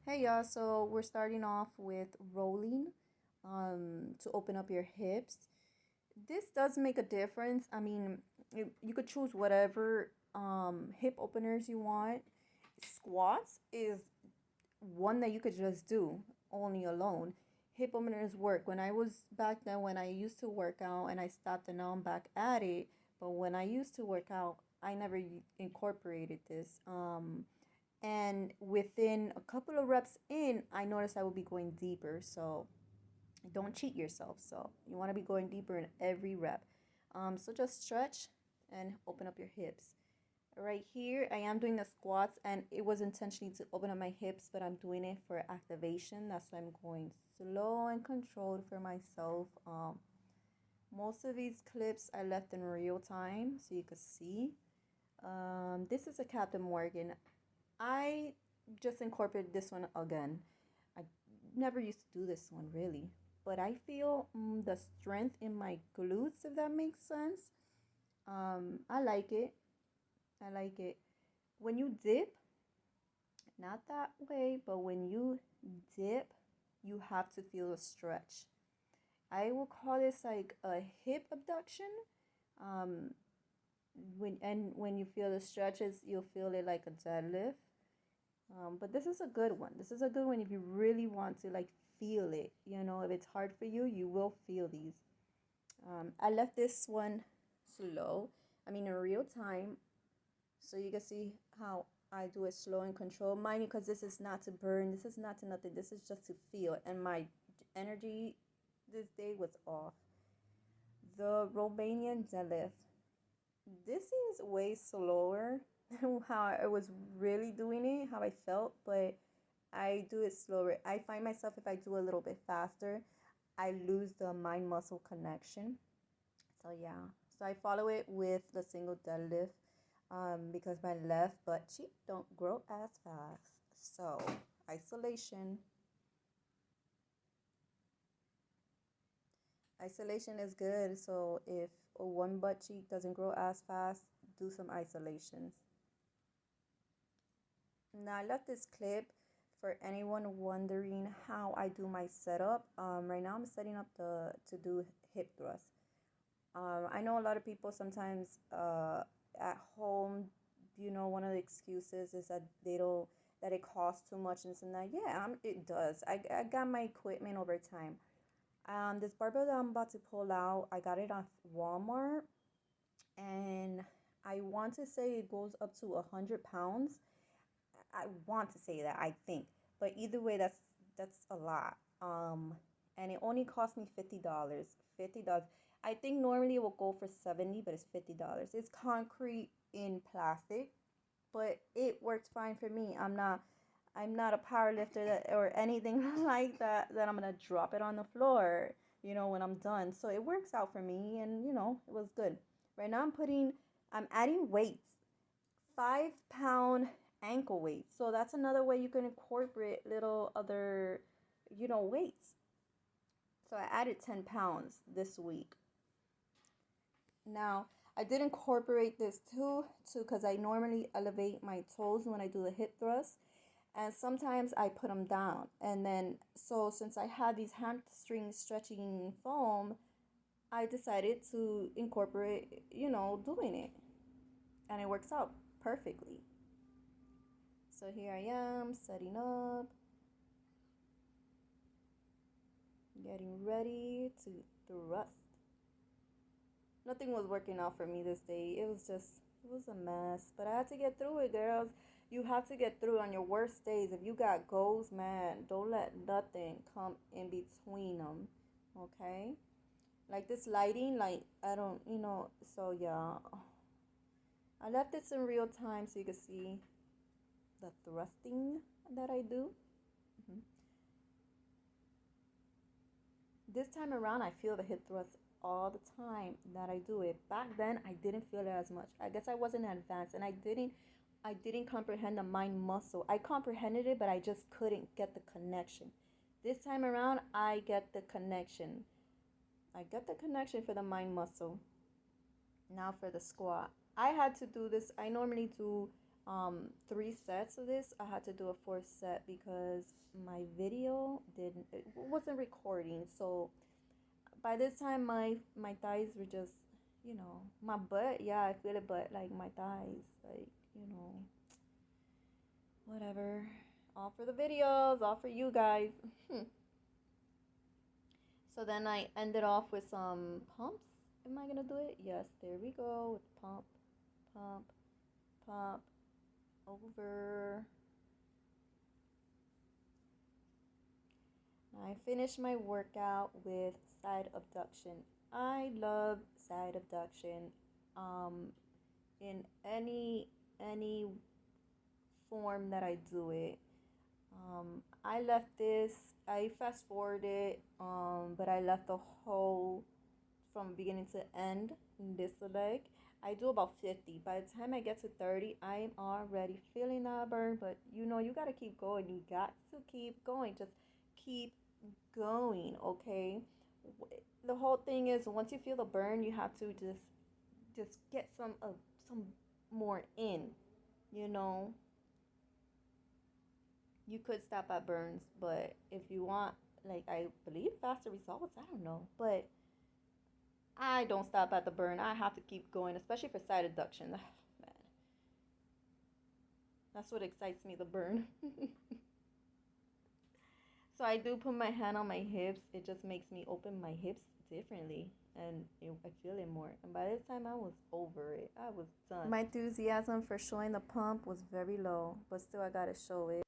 Hey y'all, so we're starting off with rolling to open up your hips. This does make a difference. I mean, you could choose whatever hip openers you want. Squats is one that you could just do only alone. Hip openers work. When I was back then, when I used to work out and I stopped and now I'm back at it, but when I used to work out, I never incorporated this. And within a couple of reps in, I noticed I would be going deeper. So don't cheat yourself. So you want to be going deeper in every rep. So just stretch and open up your hips. Right here, I am doing the squats, and it was intentionally to open up my hips, but I'm doing it for activation. That's why I'm going slow and controlled for myself. Most of these clips I left in real time, so you could see. This is a Captain Morgan. I just incorporated this one again. I never used to do this one really, but I feel the strength in my glutes, if that makes sense. I like it. I like it. When you dip, not that way, but when you dip, you have to feel a stretch. I will call this like a hip abduction. Um, when you feel the stretches, you'll feel it like a deadlift. But this is a good one. This is a good one if you really want to like feel it. You know, if it's hard for you, you will feel these. I left this one slow. I mean, in real time, so you can see how I do it slow and control. Mind you, because this is not to burn. This is not to nothing. This is just to feel. And my energy this day was off. The Romanian deadlift. This seems way slower than how I was really doing it, how I felt, but I do it slower. I find myself, if I do a little bit faster, I lose the mind muscle connection. So yeah, so I follow it with the single deadlift because my left butt cheek don't grow as fast. So isolation. Isolation is good. So if one butt cheek doesn't grow as fast, do some isolations. Now I left this clip for anyone wondering how I do my setup. Right now I'm setting up to do hip thrust. I know a lot of people sometimes at home, one of the excuses is that they don't that it costs too much and this and that. Yeah, it does. I got my equipment over time. This barbell that I'm about to pull out, I got it off Walmart, and I want to say it goes up to 100 pounds. I want to say that, I think, but either way, that's a lot. And it only cost me $50. $50. I think normally it will go for 70, but it's $50. It's concrete in plastic, but it works fine for me. I'm not a power lifter or anything like that I'm gonna drop it on the floor, when I'm done. So it works out for me, and it was good. Right now I'm adding weights. 5 pound ankle weights. So that's another way you can incorporate little other, weights. So I added 10 pounds this week. Now, I did incorporate this too, because I normally elevate my toes when I do the hip thrust. And sometimes I put them down. And then, so since I had these hamstring stretching foam, I decided to incorporate, doing it. And it works out perfectly. So here I am setting up, getting ready to thrust. Nothing was working out for me this day. It was a mess. But I had to get through it, girls. You have to get through it on your worst days. If you got goals, man, don't let nothing come in between them. Okay? Like this lighting, like, I don't, so yeah. I left this in real time so you can see the thrusting that I do. This time around, I feel the hip thrust all the time that I do it. Back then, I didn't feel it as much. I guess I wasn't advanced, and I didn't comprehend the mind muscle. I comprehended it, but I just couldn't get the connection. This time around, I get the connection. I get the connection for the mind muscle. Now for the squat. I had to do this. I normally do 3 sets of this. I had to do a 4th set because my video it wasn't recording. So by this time my thighs were just, you know, my butt, yeah, I feel it, but like my thighs, like, you know, whatever. All for the videos, all for you guys. So then I ended off with some pumps. Am I gonna do it? Yes, there we go. With pump, pump, pump, over. I finished my workout with side abduction. I love side abduction. In any form that I do it. I left this. I fast forwarded. But I left the whole from beginning to end in this leg. I do about 50. By the time I get to 30, I'm already feeling that burn. But you know, you gotta keep going. You got to keep going. Just keep going, okay? The whole thing is once you feel the burn, you have to just get some more in, you know. You could stop at burns, but if you want, like, I believe faster results, I don't know, but I don't stop at the burn. I have to keep going, especially for side adduction. Man, that's what excites me, the burn. So I do put my hand on my hips. It just makes me open my hips differently, and I feel it more. And by this time, I was over it. I was done. My enthusiasm for showing the pump was very low, but still I gotta show it.